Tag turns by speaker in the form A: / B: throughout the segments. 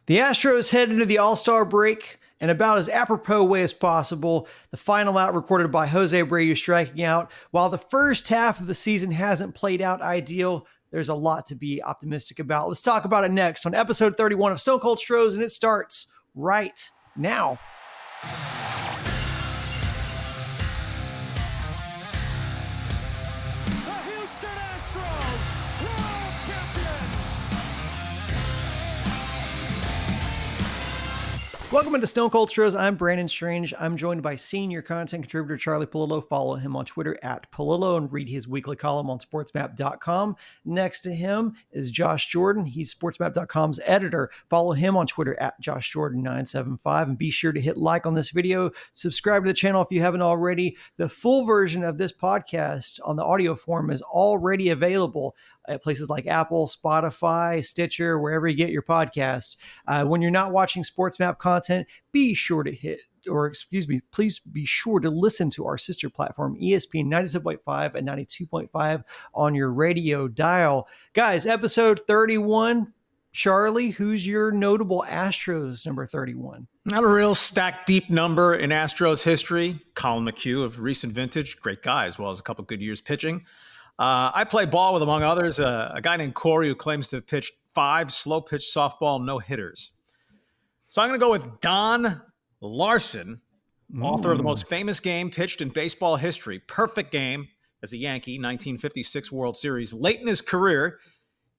A: The Astros head into the All-Star break in about as apropos way as possible. The final out recorded by Jose Abreu striking out. While the first half of the season hasn't played out ideal, there's a lot to be optimistic about. Let's talk about it next on episode 31 of Stone Cold Stros, and it starts right now. Welcome into Stone Cold Stros. I'm Brandon Strange. I'm joined by senior content contributor Charlie Palillo. Follow him on Twitter at Palillo and read his weekly column on sportsmap.com. Next to him is Josh Jordan. He's sportsmap.com's editor. Follow him on Twitter at JoshJordan975. And be sure to hit like on this video. Subscribe to the channel if you haven't already. The full version of this podcast on the audio form is already available at places like Apple, Spotify, Stitcher, wherever you get your podcasts. When you're not watching SportsMap content, be sure to please be sure to listen to our sister platform, ESPN 97.5 and 92.5 on your radio dial. Guys, episode 31. Charlie, who's your notable Astros number 31?
B: Not a real stacked deep number in Astros history. Colin McHugh of recent vintage, great guy, as well as a couple good years pitching. I play ball with, among others, a guy named Corey who claims to have pitched 5 slow-pitch softball no-hitters. So I'm going to go with Don Larson, author of the most famous game pitched in baseball history. Perfect game as a Yankee, 1956 World Series. Late in his career,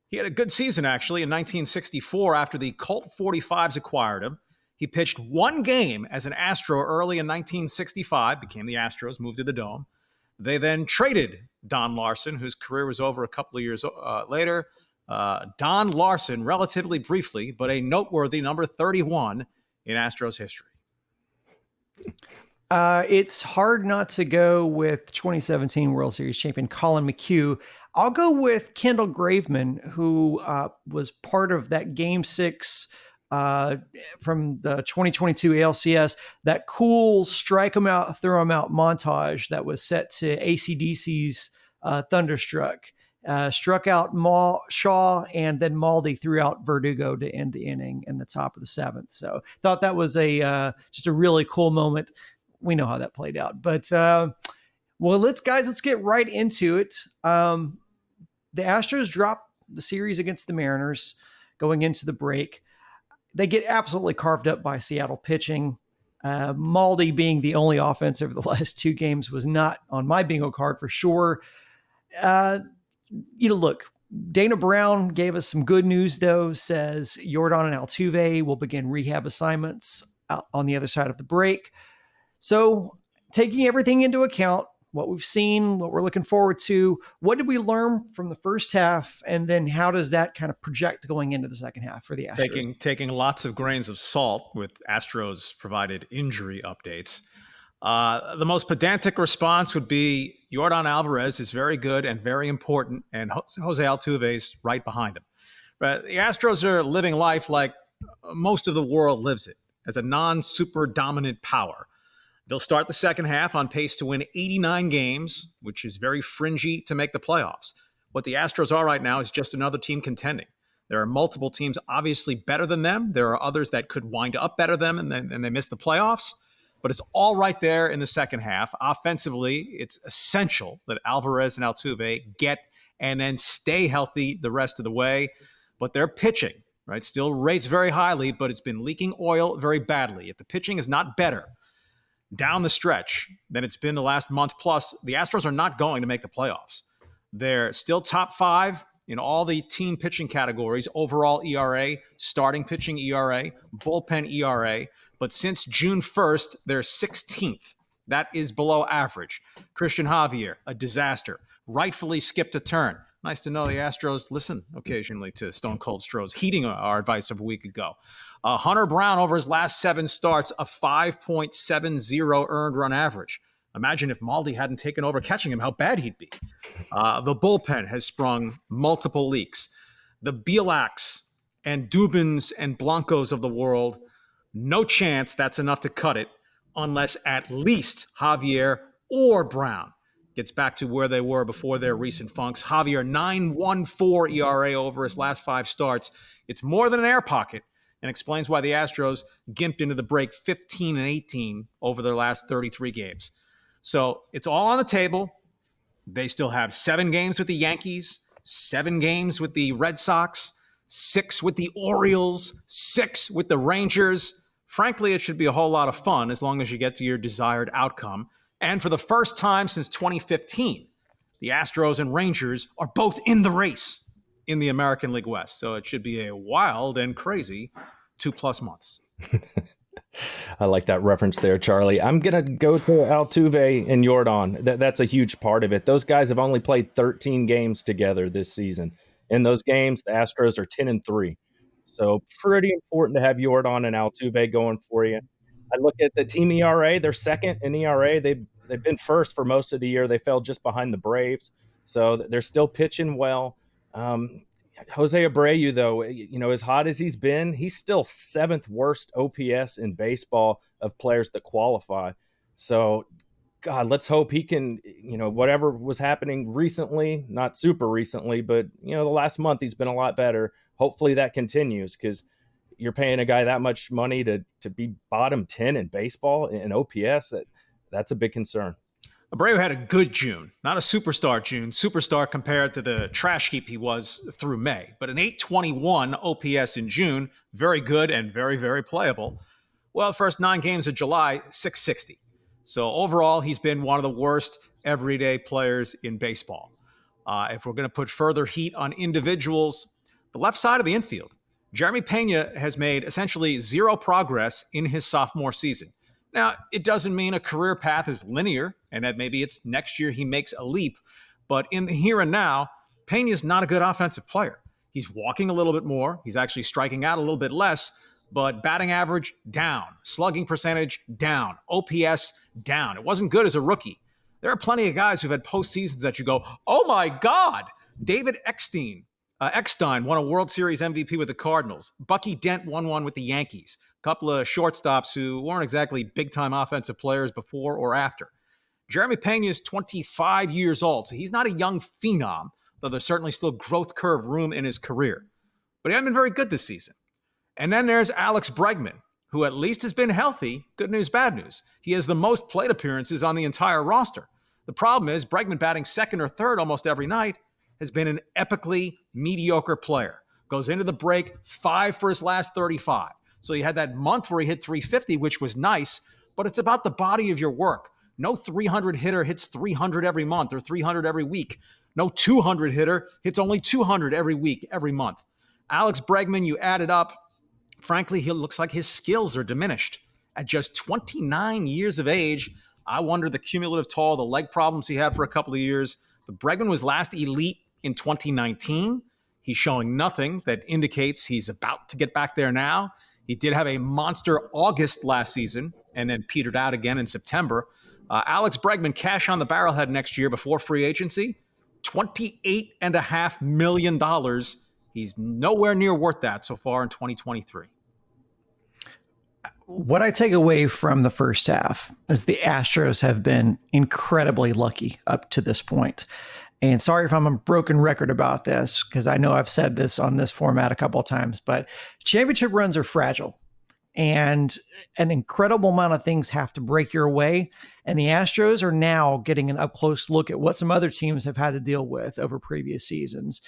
B: he had a good season, actually, in 1964 after the Colt 45s acquired him. He pitched 1 game as an Astro early in 1965, became the Astros, moved to the Dome. They then traded Don Larson, whose career was over a couple of years later. Don Larson, relatively briefly, but a noteworthy number 31 in Astros history.
A: It's hard not to go with 2017 World Series champion Colin McHugh. I'll go with Kendall Graveman, who was part of that Game 6 from the 2022 ALCS, that cool strike them out, throw them out montage that was set to AC/DC's Thunderstruck. Struck out Shaw, and then Maldi threw out Verdugo to end the inning in the top of the 7th. So thought that was just a really cool moment. We know how that played out, but let's get right into it. The Astros dropped the series against the Mariners going into the break. They get absolutely carved up by Seattle pitching. Maldi being the only offense over the last 2 games was not on my bingo card for sure. Look, Dana Brown gave us some good news, though, says Yordan and Altuve will begin rehab assignments out on the other side of the break. So taking everything into account, what we've seen, what we're looking forward to, what did we learn from the first half? And then how does that kind of project going into the second half for the Astros?
B: Taking lots of grains of salt with Astros provided injury updates. The most pedantic response would be Yordan Alvarez is very good and very important, and Jose Altuve is right behind him. But the Astros are living life like most of the world lives it, as a non-super dominant power. They'll start the second half on pace to win 89 games, which is very fringy to make the playoffs. What the Astros are right now is just another team contending. There are multiple teams obviously better than them. There are others that could wind up better than them and they miss the playoffs. But it's all right there in the second half. Offensively, it's essential that Alvarez and Altuve get and then stay healthy the rest of the way. But they're pitching, right? Still rates very highly, but it's been leaking oil very badly. If the pitching is not better down the stretch than it's been the last month plus, the Astros are not going to make the playoffs. They're still top 5 in all the team pitching categories: overall ERA, starting pitching ERA, bullpen ERA. But since June 1st, they're 16th. That is below average. Christian Javier, a disaster, rightfully skipped a turn. Nice to know the Astros listen occasionally to Stone Cold Stros, heeding our advice of a week ago. Hunter Brown, over his last 7 starts, a 5.70 earned run average. Imagine if Maldi hadn't taken over catching him, how bad he'd be. The bullpen has sprung multiple leaks. The Bielaks and Dubins and Blancos of the world, no chance that's enough to cut it unless at least Javier or Brown gets back to where they were before their recent funks. Javier, 9.14 ERA over his last 5 starts. It's more than an air pocket. and explains why the Astros gimped into the break 15-18 over their last 33 games. So it's all on the table. They still have 7 games with the Yankees, 7 games with the Red Sox, 6 with the Orioles, 6 with the Rangers. Frankly, it should be a whole lot of fun as long as you get to your desired outcome. And for the first time since 2015, the Astros and Rangers are both in the race in the American League West. So it should be a wild and crazy 2+ months.
C: I like that reference there, Charlie. I'm going to go to Altuve and Jordan. That's a huge part of it. Those guys have only played 13 games together this season. In those games, the Astros are 10-3. So pretty important to have Jordan and Altuve going for you. I look at the team ERA. They're second in ERA. They've been first for most of the year. They fell just behind the Braves. So they're still pitching well. Jose Abreu, though, as hot as he's been, he's still 7th worst OPS in baseball of players that qualify. So, God, let's hope he can, whatever was happening recently, not super recently, but, the last month he's been a lot better. Hopefully that continues, because you're paying a guy that much money to be bottom 10 in baseball in OPS. That's a big concern.
B: Abreu had a good June, not a superstar June. Superstar compared to the trash heap he was through May. But an 821 OPS in June, very good and very, very playable. Well, first 9 games of July, 660. So overall, he's been one of the worst everyday players in baseball. If we're going to put further heat on individuals, the left side of the infield, Jeremy Pena has made essentially 0 progress in his sophomore season. Now, it doesn't mean a career path is linear and that maybe it's next year he makes a leap. But in the here and now, Pena's not a good offensive player. He's walking a little bit more. He's actually striking out a little bit less. But batting average, down. Slugging percentage, down. OPS, down. It wasn't good as a rookie. There are plenty of guys who've had postseasons that you go, oh my God. David Eckstein won a World Series MVP with the Cardinals. Bucky Dent won one with the Yankees. Couple of shortstops who weren't exactly big-time offensive players before or after. Jeremy Pena is 25 years old, so he's not a young phenom, though there's certainly still growth curve room in his career. But he hasn't been very good this season. And then there's Alex Bregman, who at least has been healthy. Good news, bad news. He has the most plate appearances on the entire roster. The problem is Bregman batting second or third almost every night has been an epically mediocre player. Goes into the break 5 for his last 35. So you had that month where he hit 350, which was nice, but it's about the body of your work. No 300 hitter hits 300 every month or 300 every week. No 200 hitter hits only 200 every week, every month. Alex Bregman, you add it up. Frankly, he looks like his skills are diminished. At just 29 years of age, I wonder the cumulative toll, the leg problems he had for a couple of years. But Bregman was last elite in 2019. He's showing nothing that indicates he's about to get back there now. He did have a monster August last season and then petered out again in September. Alex Bregman, cash on the barrelhead next year before free agency, $28.5 million. He's nowhere near worth that so far in 2023.
A: What I take away from the first half is the Astros have been incredibly lucky up to this point. And sorry if I'm a broken record about this, because I know I've said this on this format a couple of times, but championship runs are fragile and an incredible amount of things have to break your way. And the Astros are now getting an up close look at what some other teams have had to deal with over previous seasons.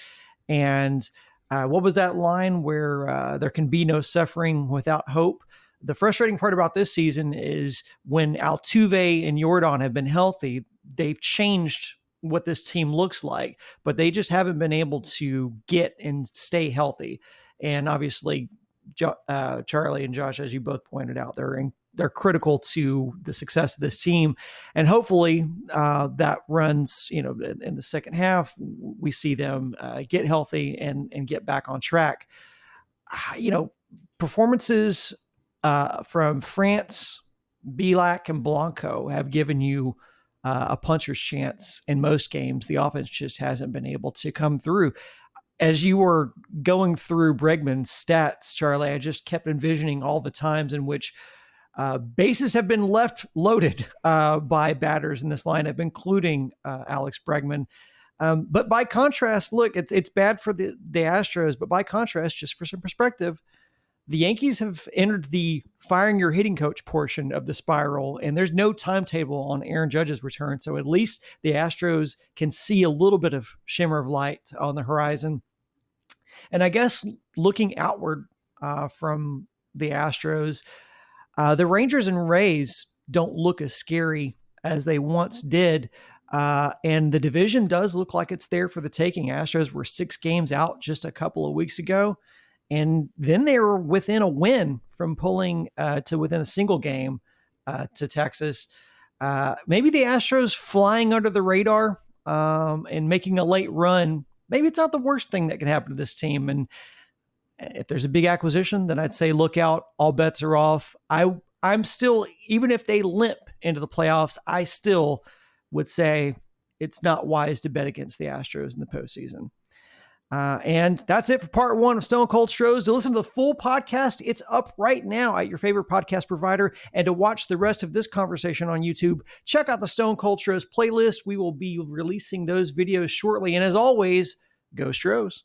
A: And what was that line where there can be no suffering without hope? The frustrating part about this season is when Altuve and Jordan have been healthy, they've changed what this team looks like, but they just haven't been able to get and stay healthy. And obviously, Charlie and Josh, as you both pointed out, they're critical to the success of this team. And hopefully that runs, in the second half, we see them get healthy and get back on track. Performances from France, Bilac, and Blanco have given you a puncher's chance in most games. The offense just hasn't been able to come through. As you were going through Bregman's stats, Charlie, I just kept envisioning all the times in which bases have been left loaded by batters in this lineup, including Alex Bregman. But by contrast, look, it's bad for the Astros, but by contrast, just for some perspective, the Yankees have entered the firing your hitting coach portion of the spiral, and there's no timetable on Aaron Judge's return. So at least the Astros can see a little bit of shimmer of light on the horizon. And I guess looking outward from the Astros, the Rangers and Rays don't look as scary as they once did. And the division does look like it's there for the taking. Astros were 6 games out just a couple of weeks ago. And then they were within a win from pulling to within a single game to Texas. Maybe the Astros flying under the radar and making a late run, maybe it's not the worst thing that can happen to this team. And if there's a big acquisition, then I'd say look out. All bets are off. I'm still, even if they limp into the playoffs, I still would say it's not wise to bet against the Astros in the postseason. And that's it for part 1 of Stone Cold Stros. To listen to the full podcast, it's up right now at your favorite podcast provider. And to watch the rest of this conversation on YouTube, check out the Stone Cold Stros playlist. We will be releasing those videos shortly. And as always, go Stros.